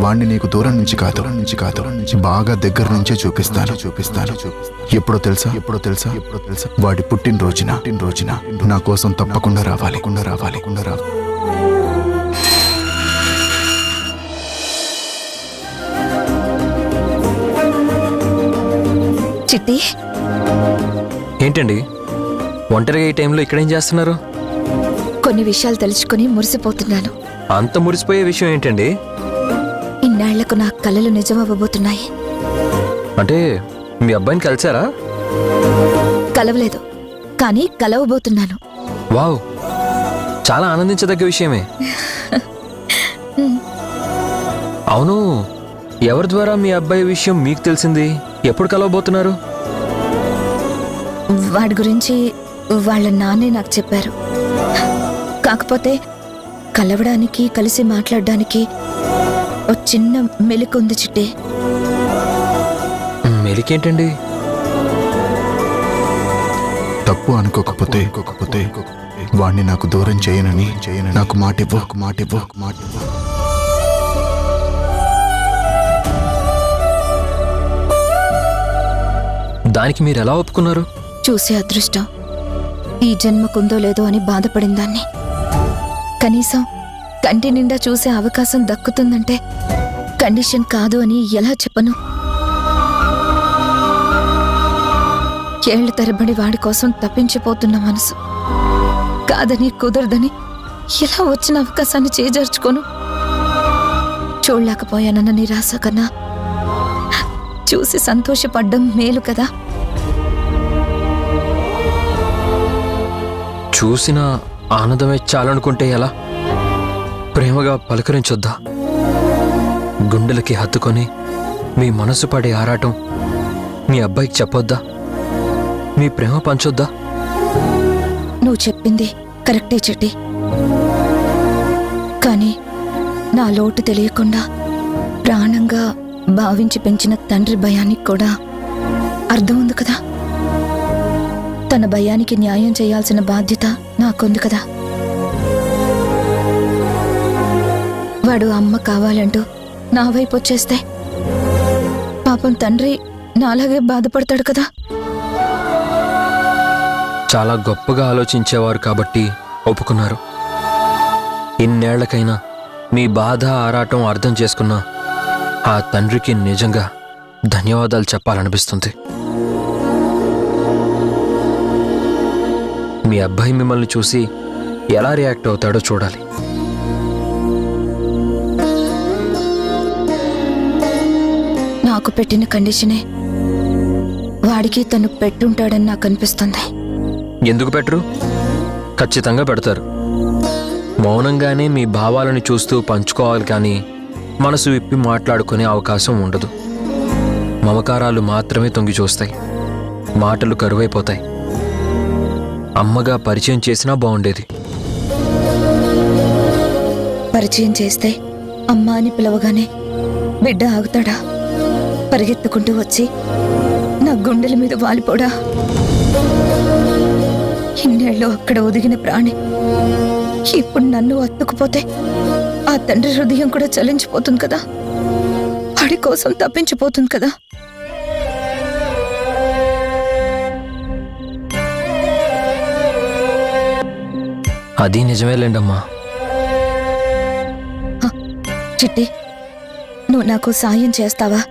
వాణ్ణి నీకు దూరం నుంచి కాదు బాగా దగ్గర నుంచే చూపిస్తాను. ఎప్పుడో తెలుసా వాడి పుట్టినరోజున నా కోసం తప్పకుండా రావాలి. చిట్టి, ఏంటండి ఒంటరిగా ఈ టైంలో ఇక్కడేం చేస్తున్నారు? కొన్ని విషయాలు తెలుసుకుని మురిసిపోతున్నాను. అంత మురిసిపోయే విషయం ఏంటండి? ఇన్నాళ్లకు నా కలలు నిజమవ్వబోతున్నాయి. అంటే మీ అబ్బాయిని కలిసారా? కలవలేదు, కానీ కలవబోతున్నాను. వావ్, చాలా ఆనందించదగ్గ విషయమే. అవును, ఎవరి ద్వారా మీ అబ్బాయి విషయం మీకు తెలిసింది? ఎప్పుడు కలవబోతున్నారు? వాడి గురించి వాళ్ళ నాన్నే నాకు చెప్పారు. కాకపోతే కలవడానికి, కలిసి మాట్లాడడానికి ఓ చిన్న మెలికుంది చిట్టి. మెలికేంటండి? తప్పు అనుకోకపోతే వాణ్ణి నాకు దూరం చేయనని నాకు మాటివ్వు. దానికి మీరు ఎలా ఒప్పుకున్నారు? చూసే అదృష్టం ఈ జన్మకుందో లేదో అని బాధపడిందాన్ని. కనీసం కంటి నిండా చూసే అవకాశం దక్కుతుందంటే కండిషన్ కాదు అని ఎలా చెప్పను? ఏళ్ల తరబడి వాడి కోసం తప్పించిపోతున్న మనసు కాదని, కుదరదని ఎలా వచ్చిన అవకాశాన్ని చేజార్చుకోను? చూడలేకపోయానన్న నిరాశ కన్నా చూసి సంతోషపడ్డం మేలు కదా. చూసిన ఆనందమే చాలనుకుంటే ఎలా? ప్రేమగా పలకరించొద్దా? గుండెలకి హత్తుకొని మీ మనసు పడే ఆరాటం మీ అబ్బాయికి చెప్పొద్దా? మీ ప్రేమ పంచొద్దా? నువ్వు చెప్పింది కరెక్టే చెట్టి, కానీ నా లోటు తెలియకుండా ప్రాణంగా భావించి పెంచిన తండ్రి భయానికి కూడా అర్థం ఉంది కదా. తన భయానికి న్యాయం చేయాల్సిన బాధ్యత నాకుంది కదా. వాడు అమ్మ కావాలంటూ నా వైపు వచ్చేస్తే పాపం తండ్రి నాలాగే బాధపడతాడు కదా. చాలా గొప్పగా ఆలోచించేవారు కాబట్టి ఒప్పుకున్నారు. ఇన్నేళ్లకైనా మీ బాధ, ఆరాటం అర్థం చేసుకున్న ఆ తండ్రికి నిజంగా ధన్యవాదాలు చెప్పాలనిపిస్తుంది. మీ అబ్బాయి మిమ్మల్ని చూసి ఎలా రియాక్ట్ అవుతాడో చూడాలి. నాకు పెట్టిన కండిషనే వాడికి తను పెట్టుంటాడని నాకు అనిపిస్తుంది. ఎందుకు పెట్టరు? ఖచ్చితంగా పెడతారు. మౌనంగానే మీ భావాలను చూస్తూ పంచుకోవాలి, కానీ మనసు విప్పి మాట్లాడుకునే అవకాశం ఉండదు. మమకారాలు మాత్రమే తొంగి చూస్తాయి, మాటలు కరువైపోతాయి. అమ్మగా పరిచయం చేసినా బాగుండేది. పరిచయం చేస్తే అమ్మ అని పిలవగానే బిడ్డ ఆగుతాడా? పరిగెత్తుకుంటూ వచ్చి నా గుండెల మీద వాలిపోడా? ఇన్నేళ్ళు అక్కడ ఒదిగిన ప్రాణి ఇప్పుడు నన్ను అత్తుకుపోతే ఆ తండ్రి హృదయం కూడా చలించిపోతుంది కదా. వాడి కోసం తప్పించిపోతుంది కదా. అది నిజమేలేండమ్మా. చిట్టి, నువ్వు నాకు సాయం చేస్తావా?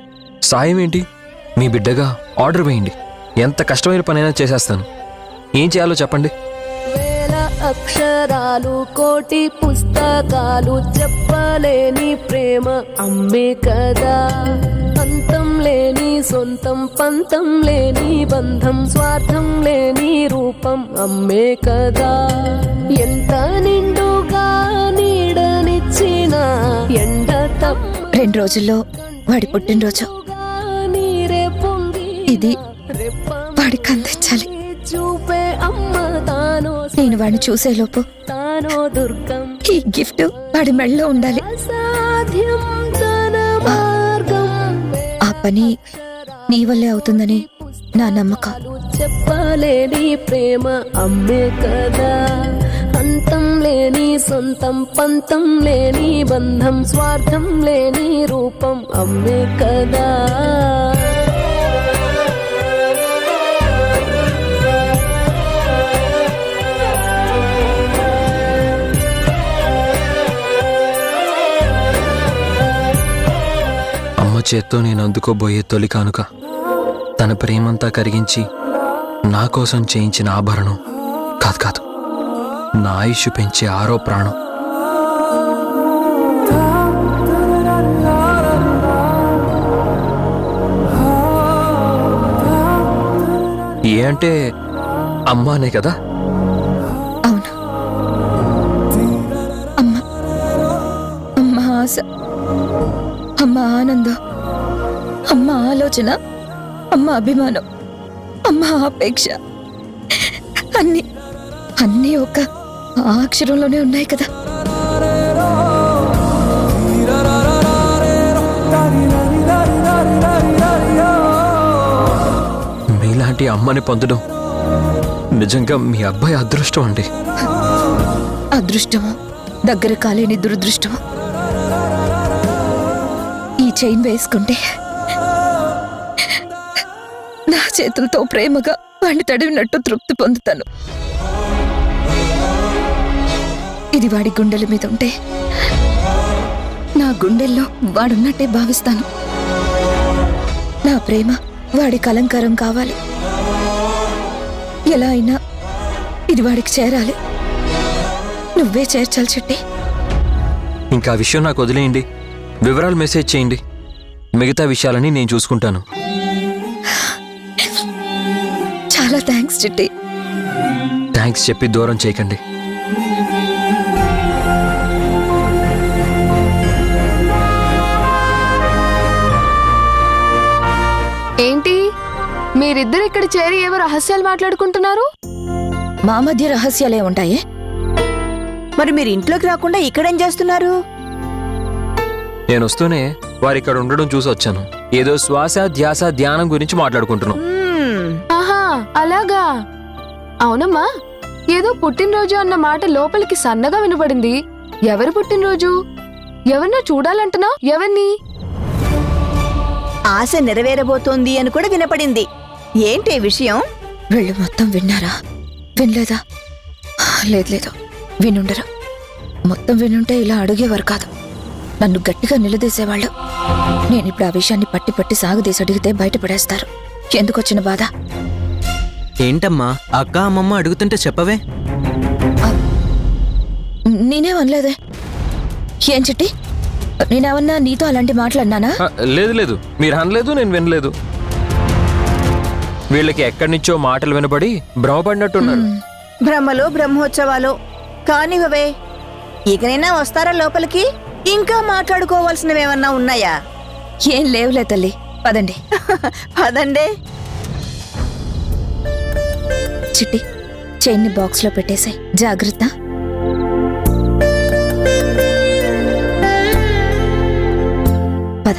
సాయం ఏంటి? మీ బిడ్డగా ఆర్డర్ వేయండి, ఎంత కష్టమైన పనైనా చేసేస్తాను. ఏం చేయాలో చెప్పండి. వేల అక్షరాలు, కోటి పుస్తకాలు, చెప్పలేని ప్రేమ అమ్మే కదా. అంతం లేని సొంతం, పంతం లేని బంధం, స్వార్థం లేని రూపం అమ్మే కదా. ఎంత నిండుగా నీడనిచ్చిన ఎండ తప్ప 2 రోజుల్లో వాడి పుట్టినరోజు. ఇది వాడికి అందించాలి. నేను వాడిని చూసేలోపు ఈ గిఫ్ట్ వాడి మెడలో ఉండాలి. ఆ పని నీ వల్లే అవుతుందని నా నమ్మకం. చెప్పలేని ప్రేమ అమ్మే కదా. అంతం లేని సొంతం పంతం లేని బంధం స్వార్థం లేని రూపం అమ్మే కదా. అమ్మ చేత్తో నేను అందుకోబోయే తొలి కానుక తన ప్రేమంతా కరిగించి నా కోసం చేయించిన ఆభరణం కాదు కాదు, నా ఆయుష్ పెంచే ఆరో ప్రాణం. ఏ అంటే అమ్మానే కదా. అవును, అమ్మ. అమ్మ ఆశ, అమ్మ ఆనందం, అమ్మ ఆలోచన, అమ్మ అభిమానం, అమ్మ అపేక్ష అన్నీ అన్నీ ఒక ఆ అక్షరంలోనే ఉన్నాయి కదా. మీలాంటి అమ్మని పొందడం నిజంగా మీ అబ్బాయి అదృష్టం అండి. అదృష్టమో దగ్గర కాలేని దురదృష్టమో. ఈ చైన్ వేసుకుంటే నా చేతులతో ప్రేమగా వాడిని తడివినట్టు తృప్తి పొందుతాను. ఇది వాడి గుండెల మీద ఉంటే నా గుండెల్లో వాడున్నట్టే భావిస్తాను. నా ప్రేమ వాడికి అలంకారం కావాలి. ఎలా అయినా ఇది వాడికి చేరాలి. నువ్వే చేర్చాలి చిట్టి. ఇంకా ఆ విషయం నాకు వదిలేయండి, వివరాలు మెసేజ్ చేయండి. మిగతా విషయాలని నేను చూసుకుంటాను. చాలా థ్యాంక్స్ చిట్టి. థ్యాంక్స్ చెప్పి దూరం చేయకండి. ఏంటి మీరిద్దరు ఇక్కడ చేరి ఏవో రహస్యాలు మాట్లాడుకుంటున్నారు? మా మధ్య రహస్యాలే ఉంటాయే. మరి మీరు ఇంట్లోకి రాకుండా ఇక్కడేం చేస్తున్నారు? నేను వస్తూనే వారు ఇక్కడ ఉండడం చూసి వచ్చాను. ఏదో శ్వాస ధ్యాస ధ్యానం గురించి మాట్లాడుకుంటున్నాం. ఆహా, అలాగా. అవునమ్మా, ఏదో పుట్టినరోజు అన్న మాట లోపలికి సన్నగా వినపడింది. ఎవరి పుట్టినరోజు? ఎవరినో చూడాలంటున్నావు? ఎవరిని? ఆశ నెరవేరబోతోంది అని కూడా వినపడింది. ఏంటి విషయం? వీళ్ళు మొత్తం విన్నారా? వినలేదా? లేదు, వినుండరు. మొత్తం వినుంటే ఇలా అడిగేవారు కాదు. నన్ను గట్టిగా నిలదీసేవాళ్ళు. నేనిప్పుడు ఆ విషయాన్ని పట్టి సాగదీసి అడిగితే బయటపడేస్తారు. ఎందుకొచ్చిన బాధ? ఏంటమ్మా అక్క అమ్మమ్మ అడుగుతుంటే చెప్పవే. నేనేమనలేదే. ఏం చిట్టి, నేనేమన్నా నీతో అలాంటి మాట్లాడినానా? లేదు, మీరు అనలేదు, నేను వినలేదు. వీళ్ళకి ఎక్కడి నుంచో మాటలు వినపడి భ్రమపడినట్టున్నారు. బ్రహ్మలో బ్రహ్మోత్సవాలు కానివే. ఇకనైనా వస్తారా లోపలికి? ఇంకా మాట్లాడుకోవాల్సినవేమన్నా ఉన్నాయా? ఏం లేవులే తల్లి, పదండి. పదండి. చిట్టి, చైన్ని బాక్స్లో పెట్టేసాయి. జాగ్రత్త. పద.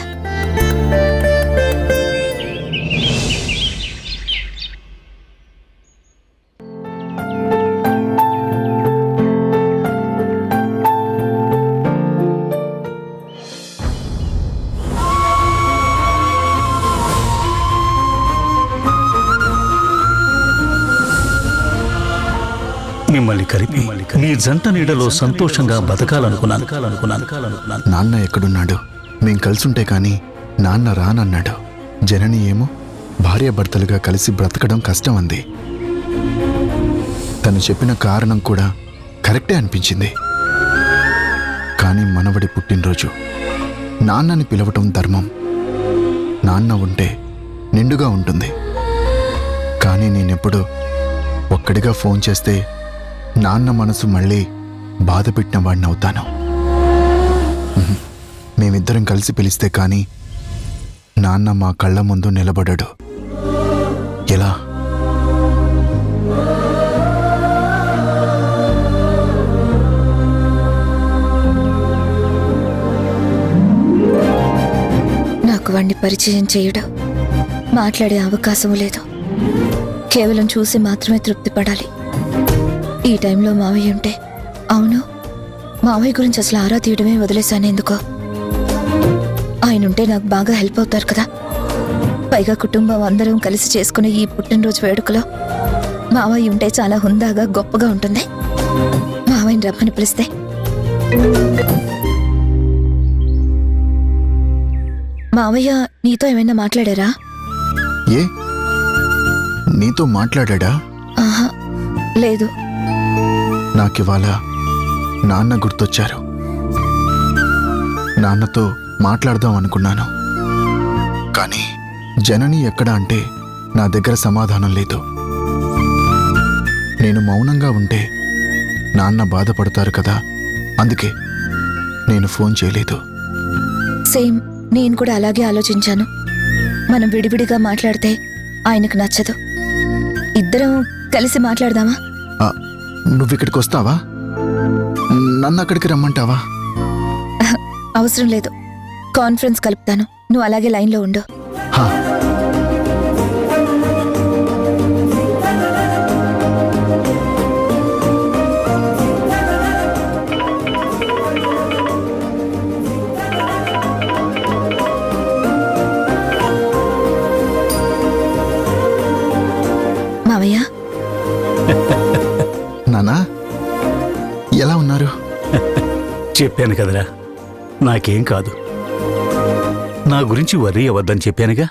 మిమ్మల్ని కలిపి మీ జంట నీడలో సంతోషంగా బతకాలనుకున్నాను. నాన్న ఎక్కడున్నాడు? మేం కలిసుంటే కానీ నాన్న రానన్నాడు. జనని ఏమో భార్యాభర్తలుగా కలిసి బ్రతకడం కష్టం అంది. తను చెప్పిన కారణం కూడా కరెక్టే అనిపించింది. కానీ మనవడి పుట్టినరోజు, నాన్నని పిలవటం ధర్మం. నాన్న ఉంటే నిండుగా ఉంటుంది. కానీ నేనెప్పుడు ఒక్కడిగా ఫోన్ చేస్తే నాన్న మనసు మళ్ళీ బాధ పెట్టిన వాడిని అవుతాను. మేమిద్దరం కలిసి పిలిస్తే కానీ నాన్న మా కళ్ళ ముందు నిలబడడు. ఎలా? నాకు వాణ్ణి పరిచయం చేయడం, మాట్లాడే అవకాశం లేదు. కేవలం చూసి మాత్రమే తృప్తి పడాలి. ఈ టైంలో మావయ్య ఉంటే అవును, మావయ్య గురించి అసలు ఆరా తీయడమే వదిలేశాను. ఎందుకో ఆయనుంటే నాకు బాగా హెల్ప్ అవుతారు కదా. పైగా కుటుంబం అందరం కలిసి చేసుకునే ఈ పుట్టినరోజు వేడుకలో మావయ్య ఉంటే చాలా హుందాగా గొప్పగా ఉంటుంది. మావయ్యని రమ్మని పిలిస్తే మావయ్య నీతో ఏమైనా మాట్లాడారా? ఏ నీతో మాట్లాడా? ఆహా, లేదు. నాకివాళ నాన్న గుర్తొచ్చారు. నాన్నతో మాట్లాడదాం అనుకున్నాను, కానీ జనని ఎక్కడ అంటే నా దగ్గర సమాధానం లేదు. నేను మౌనంగా ఉంటే నాన్న బాధపడతారు కదా, అందుకే నేను ఫోన్ చేయలేదు. సేమ్, నేను కూడా అలాగే ఆలోచించాను. మనం విడివిడిగా మాట్లాడితే ఆయనకు నచ్చదు. ఇద్దరం కలిసి మాట్లాడదామా? నువ్విక్కడికి వస్తావా? నన్ను అక్కడికి రమ్మంటావా? అవసరం లేదు, కాన్ఫరెన్స్ కలుపుతాను. నువ్వు అలాగే లైన్లో ఉండు. మావయ్య, నానా ఎలా ఉన్నారు? చెప్పాను కదరా, నాకేం కాదు. నా గురించి వర్రీ అవ్వద్దని చెప్పానుగా.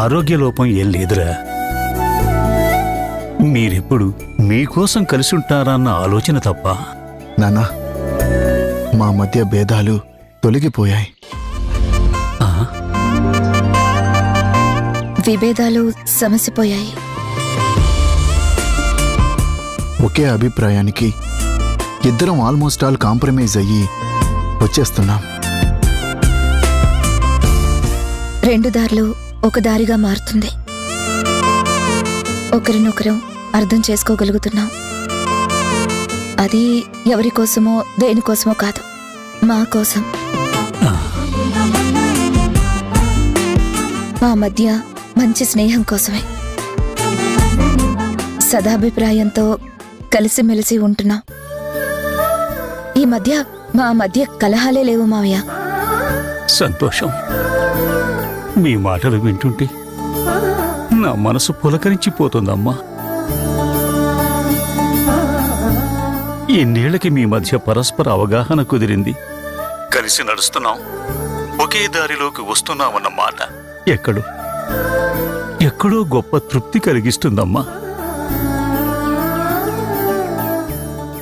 ఆరోగ్య లోపం ఏం లేదురా. మీరెప్పుడు మీకోసం కలిసి ఉంటారన్న ఆలోచన తప్ప. నానా, మా మధ్య భేదాలు తొలగిపోయాయి. విభేదాలు సమసిపోయాయి. ఒకే అభిప్రాయానికి ఇద్దరం ఆల్మోస్ట్ ఆల్ కాంప్రమైజ్ అయ్యి వచ్చేస్తున్నాం. రెండు దారులు ఒక దారిగా మారుతుంది. ఒకరినొకరు అర్థం చేసుకోగలుగుతున్నాం. అది ఎవరి కోసమో దేనికోసమో కాదు, మా కోసం. మా మధ్య మంచి స్నేహం కోసమే, సదాభిప్రాయంతో కలిసిమెలిసి ఉంటున్నాం. ఈ మధ్య మా మధ్య కలహాలే లేవు మావయ్య. సంతోషం. మీ మాటలు వింటుంటే నా మనసు పులకరించిపోతుందమ్మా. ఎన్నేళ్లకి మీ మధ్య పరస్పర అవగాహన కుదిరింది. కలిసి నడుస్తున్నాం, ఒకే దారిలోకి వస్తున్నామన్న మాట ఎక్కడో గొప్ప తృప్తి కలిగిస్తుందమ్మా.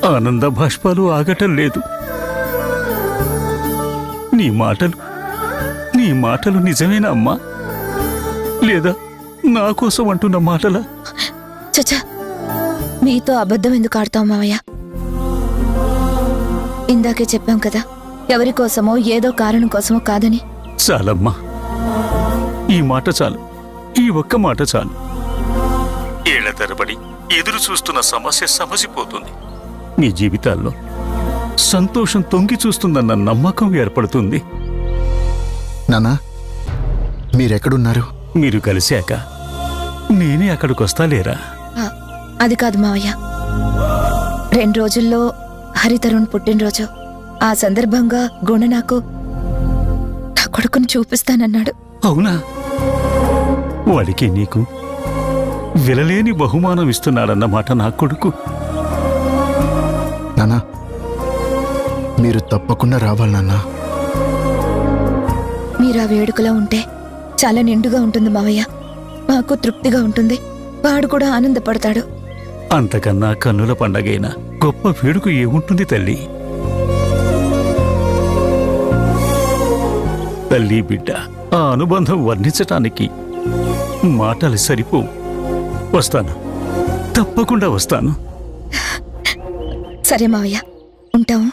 ఆనంద భాష్పాలు ఆగటం లేదు. నీ మాటలు నిజమేనా అమ్మా, లేదా నా కోసం అంటున్న మాటలా? చచ్చా, మీతో అబద్ధం ఎందుకు ఆడతావు మావయ్య? ఇందాకే చెప్పాం కదా, ఎవరి కోసమో ఏదో కారణం కోసమో కాదని. చాలమ్మా, ఈ మాట చాలు. ఈ ఒక్క మాట చాలు. ఏళ్ల తరబడి ఎదురు చూస్తున్న సమస్య సమసిపోతుంది. మీ జీవితాల్లో సంతోషం తొంగి చూస్తుందన్న నమ్మకం ఏర్పడుతుంది. నానా, మీరెక్కడున్నారు? మీరు కలిశాక నేనే అక్కడికొస్తా లేరా? అది కాదు మావయ్య, 2 రోజుల్లో హరితరుణ్ పుట్టినరోజు. ఆ సందర్భంగా గుణ నాకు నా కొడుకుని చూపిస్తానన్నాడు. అవునా? వాడికి నీకు విలలేని బహుమానం ఇస్తున్నాడన్నమాట నా కొడుకు. నానా, మీరు తప్పకుండా రావాలి నాన్నా. మీరు ఆ వేడుకలో ఉంటే చాలా నిండుగా ఉంటుంది మావయ్య. మాకు తృప్తిగా ఉంటుంది, వాడు కూడా ఆనందపడతాడు. అంతకన్నా కన్నుల పండగైనా గొప్ప వేడుక ఏముంటుంది తల్లి? తల్లి బిడ్డ ఆ అనుబంధం వర్ణించటానికి మాటలు సరిపోవు. వస్తాను, తప్పకుండా వస్తాను. సరే మావయ్య, ఉంటాము.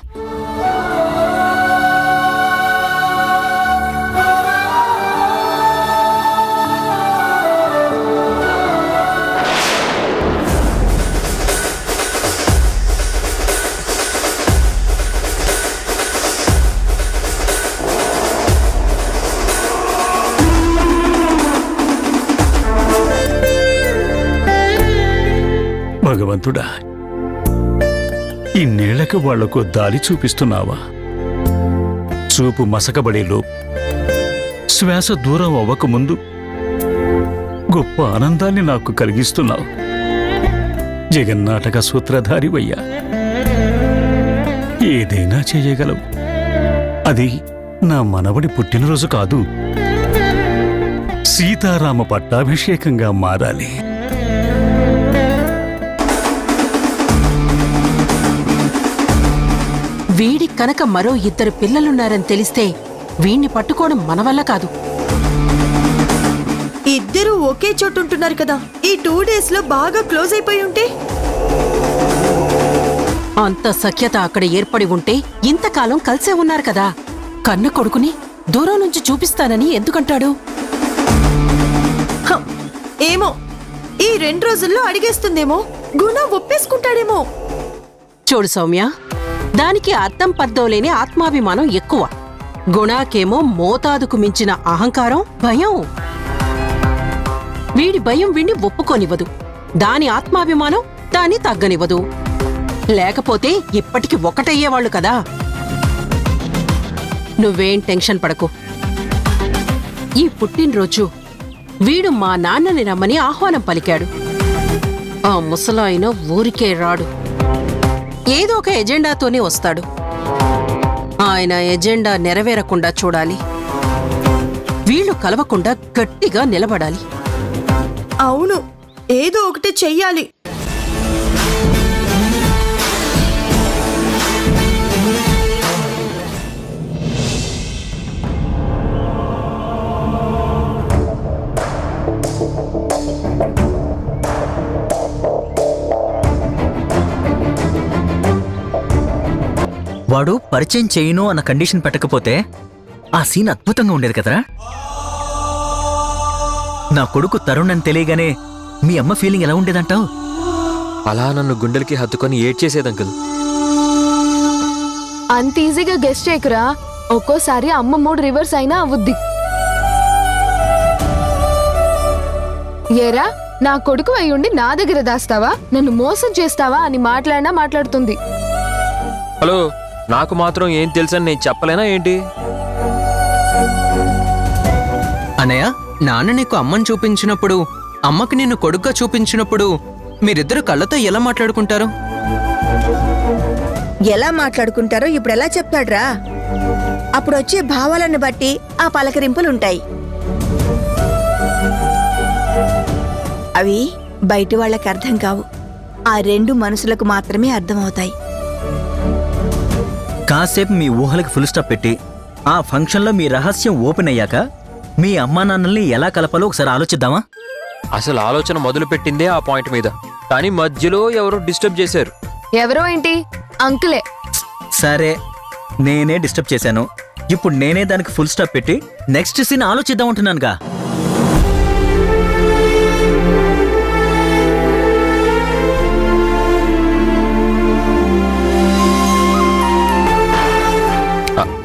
భగవంతుడా, ఇన్నేళ్లకు వాళ్లకు దారి చూపిస్తున్నావా? చూపు మసకబడేలోపు, శ్వాస దూరం అవ్వకముందు గొప్ప ఆనందాన్ని నాకు కలిగిస్తున్నావు. జగన్నాటక సూత్రధారివయ్యా, ఏదైనా చేయగలవు. అది నా మనవడి పుట్టినరోజు కాదు, సీతారామ పట్టాభిషేకంగా మారాలి. వీడి కనుక మరో 2 పిల్లలున్నారని తెలిస్తే వీణ్ణి పట్టుకోవడం మన వల్ల కాదు. ఇద్దరూ ఒకే చోటు ఉంటున్నారు కదా, ఈ 2 days లో బాగా క్లోజ్ అయిపోయి ఉంటే? అంత సఖ్యత అక్కడ ఏర్పడి ఉంటే ఇంతకాలం కలిసే ఉన్నారు కదా. కన్న కొడుకుని దూరం నుంచి చూపిస్తానని ఎందుకంటాడు? ఏమో, ఈ 2 రోజుల్లో అడిగేస్తుందేమో, గుణ ఒప్పేసుకుంటాడేమో. చూడు సౌమ్య, దానికి అర్థం పర్థం లేని ఆత్మాభిమానం ఎక్కువ. గుణాకేమో మోతాదుకు మించిన అహంకారం, భయం. వీడి భయం వీణ్ణి ఒప్పుకోనివ్వదు, దాని ఆత్మాభిమానం దాన్ని తగ్గనివ్వదు. లేకపోతే ఇప్పటికి ఒకటయ్యేవాళ్లు కదా. నువ్వేం టెన్షన్ పడకు. ఈ పుట్టినరోజు వీడు మా నాన్నని రమ్మని ఆహ్వానం పలికాడు. ఆ ముసలాయన ఊరికే రాడు, ఏదో ఒక ఎజెండాతోనే వస్తాడు. ఆయన ఎజెండా నెరవేరకుండా చూడాలి. వీళ్ళు కలవకుండా గట్టిగా నిలబడాలి. అవును, ఏదో ఒకటి చెయ్యాలి. వాడు పరిచయం చేయను అన్న కండిషన్ పెట్టకపోతే ఆ సీన్ అద్భుతంగా ఉండేది కదరా. నా కొడుకు తరుణ్ అని తెలియగానే మీ అమ్మ ఫీలింగ్ ఎలా ఉండేదంటావు? అలా నన్ను గుండెలకి హత్తుకొని ఏడ్చేసేది అంకుల్. అంత ఈజీగా గెస్ట్ చేయకురా, ఒక్కోసారి అమ్మ మూడ్ రివర్స్ అయినా అవుద్ది. ఏరా, నా కొడుకు అయ్యుండి నా దగ్గర దాస్తావా, నన్ను మోసం చేస్తావా అని మాట్లాడినా మాట్లాడుతుంది. హలో, నాకు మాత్రం ఏం తెలుసని నేను చెప్పలేనా ఏంటి? అన్నయ్య, నాన్న నీకు అమ్మని చూపించినప్పుడు, అమ్మకి నిన్ను కొడుగ్గా చూపించినప్పుడు మీరిద్దరు కళ్ళతో ఎలా మాట్లాడుకుంటారు? ఎలా మాట్లాడుకుంటారో ఇప్పుడు ఎలా చెప్తాడ్రా? అప్పుడు వచ్చే భావాలను బట్టి ఆ పలకరింపులుంటాయి. అవి బయటి వాళ్ళకి అర్థం కావు, ఆ 2 మనసులకు మాత్రమే అర్థమవుతాయి. కాసేపు మీ ఊహలకు ఫుల్ స్టాప్ పెట్టి ఆ ఫంక్షన్లో మీ రహస్యం ఓపెన్ అయ్యాక మీ అమ్మా నాన్నల్ని ఎలా కలపాలో ఒకసారి ఆలోచిద్దామా? అసలు ఆలోచన మొదలు పెట్టిందే ఆ పాయింట్ మీద, కానీ మధ్యలో ఎవరో డిస్టర్బ్ చేశారు. ఎవరో ఏంటి, అంకులే. సరే, నేనే డిస్టర్బ్ చేశాను. ఇప్పుడు నేనే దానికి ఫుల్ స్టాప్ పెట్టి నెక్స్ట్ సీన్ ఆలోచిద్దాం అంటున్నానుగా.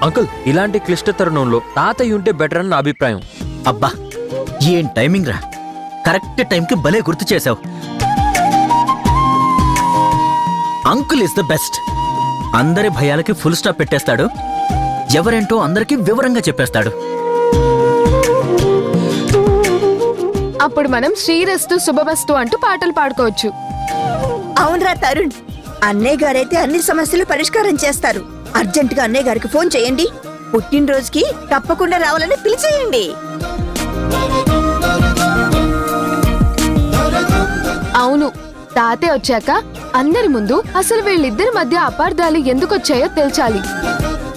అంకుల్, ఇలాంటి క్లిష్ట తరుణంలో తాతయ్య ఉంటే బెటర్ అని నా అభిప్రాయం. అబ్బా, ఏం టైమింగ్ రా, కరెక్ట్ టైంకి భలే గుర్తు చేశావు. Uncle is the best. అందరి భయాలకి ఫుల్ స్టాప్ పెట్టేస్తాడు, ఎవరేంటో అందరికీ వివరంగా చెప్పేస్తాడు. అప్పుడు మనం శ్రీరస్తు శుభమస్తు అంటూ పాటలు పాడుకోవచ్చు. అవునరా తరుణ్, అన్నయ్య గారైతే అన్ని సమస్యలు పరిష్కారం చేస్తారు. అర్జెంటుగా అన్నయ్య గారికి ఫోన్ చేయండి, పుట్టినరోజుకి తప్పకుండా రావాలని పిలిచేయండి. అవును, తాతే వచ్చాక అందరి ముందు అసలు వీళ్ళిద్దరి మధ్య అపార్థాలు ఎందుకొచ్చాయో తెల్చాలి.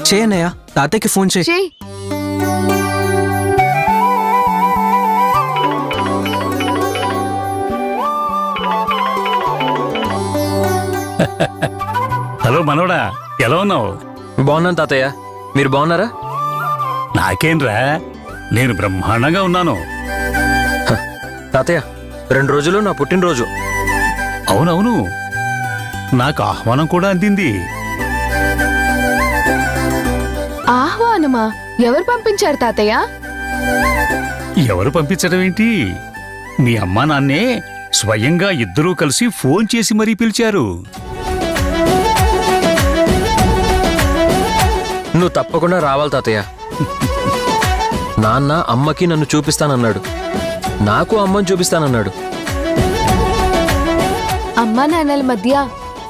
చేయనయ్య, తాతయ్యకి ఫోన్ చేయి. హలో మనోడా, ఎలా ఉన్నావు? బాగున్నాను తాతయ్య, మీరు బాగున్నారా? నాకేంరా, నేను బ్రహ్మాండంగా ఉన్నాను. తాతయ్య, 2 రోజులు నా పుట్టినరోజు. అవునవును, నాకు ఆహ్వానం కూడా అందింది. ఆహ్వానమా? ఎవరు పంపించారు తాతయ్య? ఎవరు పంపించడం ఏంటి, మీ అమ్మా నాన్నే స్వయంగా ఇద్దరూ కలిసి ఫోన్ చేసి మరీ పిలిచారు. నువ్వు తప్పకుండా రావాలి తాతయ్య. నాన్న అమ్మకి నన్ను చూపిస్తానన్నాడు, నాకు అమ్మని చూపిస్తానన్నాడు. అమ్మా నాన్నల మధ్య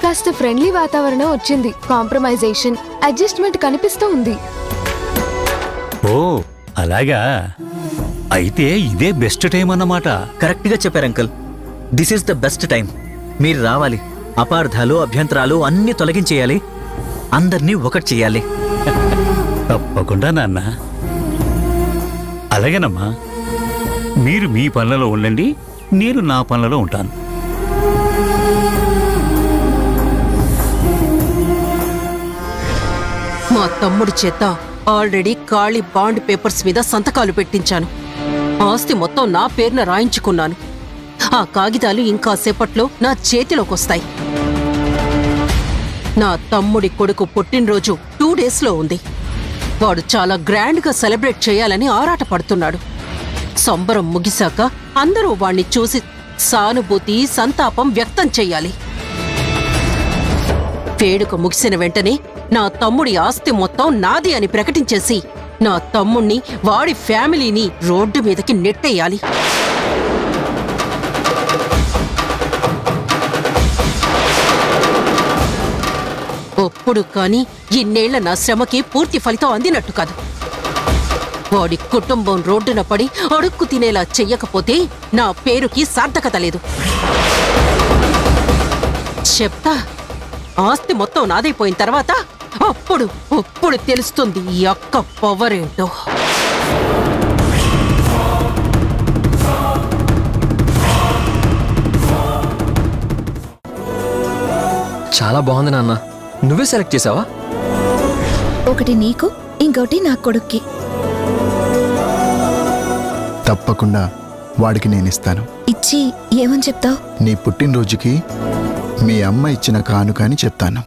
కాస్త ఫ్రెండ్లీ వాతావరణం వచ్చింది. కాంప్రమైజేషన్, అడ్జస్ట్మెంట్ కనిపిస్తూ ఉంది. ఓ అలాగా, అయితే ఇదే బెస్ట్ టైం అన్నమాట. కరెక్ట్గా చెప్పారు uncle. This is the best time. మీరు రావాలి. అపార్థాలు అభ్యంతరాలు అన్నీ తొలగించేయాలి. అందరినీ ఒకటి చేయాలి. తప్పకుండా నాన్న. అలాగేనమ్మా, మీరు మీ పనులలో ఉండండి, నేను నా పనులలో ఉంటాను. మా తమ్ముడి చేత ఆల్రెడీ ఖాళీ బాండ్ పేపర్స్ మీద సంతకాలు పెట్టించాను. ఆస్తి మొత్తం నా పేరున రాయించుకున్నాను. ఆ కాగితాలు ఇంకా సేపట్లో నా చేతిలోకొస్తాయి. నా తమ్ముడి కొడుకు పుట్టినరోజు 2 డేస్లో ఉంది. వాడు చాలా గ్రాండ్గా సెలబ్రేట్ చేయాలని ఆరాటపడుతున్నాడు. సంబరం ముగిశాక అందరూ వాణ్ణి చూసి సానుభూతి, సంతాపం వ్యక్తం చెయ్యాలి. వేడుక ముగిసిన వెంటనే నా తమ్ముడి ఆస్తి మొత్తం నాది అని ప్రకటించేసి నా తమ్ముణ్ణి, వాడి ఫ్యామిలీని రోడ్డు మీదకి నెట్టేయాలి. ఒప్పుడు కాని ఇన్నేళ్ల నా శ్రమకి పూర్తి ఫలితం అందినట్టు కాదు. వాడి కుటుంబం రోడ్డున పడి అడుక్కు తినేలా చెయ్యకపోతే నా పేరుకి సార్థకత లేదు. చెప్తా, ఆస్తి మొత్తం నాదైపోయిన తర్వాత అప్పుడు తెలుస్తుంది ఈ అక్క పవర్ ఏంటో. చాలా బాగుంది నాన్న. నువ్వే సెలెక్ట్ చేసావా? ఒకటి నీకు, ఇంకోటి నా కొడుక్కి. తప్పకుండా వాడికి నేనిస్తాను. ఇచ్చి ఏమని చెప్తావు? నీ పుట్టినరోజుకి మీ అమ్మ ఇచ్చిన కానుక అని చెప్తాను.